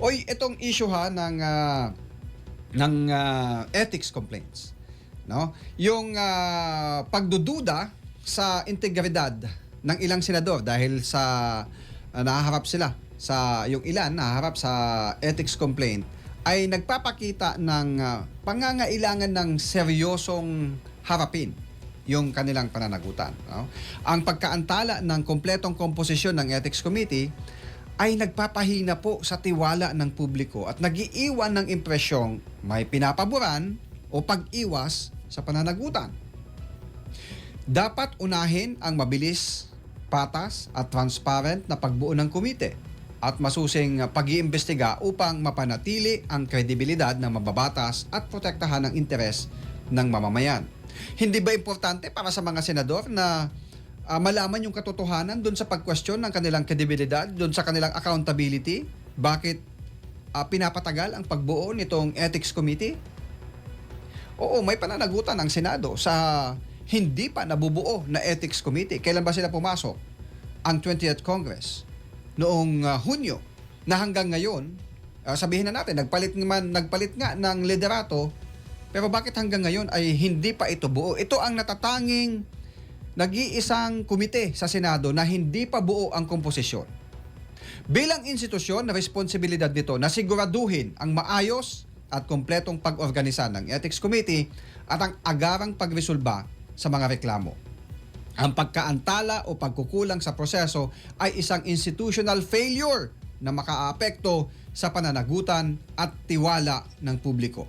Oy, itong issue ha ng ethics complaints, no? Yung pagdududa sa integridad ng ilang senador dahil sa nahaharap sila sa yung ilan nahaharap sa ethics complaint ay nagpapakita ng pangangailangan ng seryosong harapin yung kanilang pananagutan, no? Ang pagkaantala ng kompletong komposisyon ng Ethics Committee ay nagpapahina po sa tiwala ng publiko at nagiiwan ng impresyong may pinapaboran o pag-iwas sa pananagutan. Dapat unahin ang mabilis, patas at transparent na pagbuo ng komite at masusing pag-iimbestiga upang mapanatili ang kredibilidad ng mababatas at protektahan ang interes ng mamamayan. Hindi ba importante para sa mga senador na malaman yung katotohanan doon sa pag-question ng kanilang kredibilidad, doon sa kanilang accountability? Bakit pinapatagal ang pagbuo nitong Ethics Committee? Oo, may pananagutan ang Senado sa hindi pa nabubuo na Ethics Committee. Kailan ba sila pumasok? Ang 20th Congress. Noong Hunyo. Na hanggang ngayon, sabihin na natin, nagpalit nga ng liderato, pero bakit hanggang ngayon ay hindi pa ito buo? Ito ang natatanging nag-iisang komite sa Senado na hindi pa buo ang komposisyon. Bilang institusyon, responsibilidad nito na siguraduhin ang maayos at kompletong pag-organisa ng Ethics Committee at ang agarang pagresolba sa mga reklamo. Ang pagkaantala o pagkukulang sa proseso ay isang institutional failure na makaaapekto sa pananagutan at tiwala ng publiko.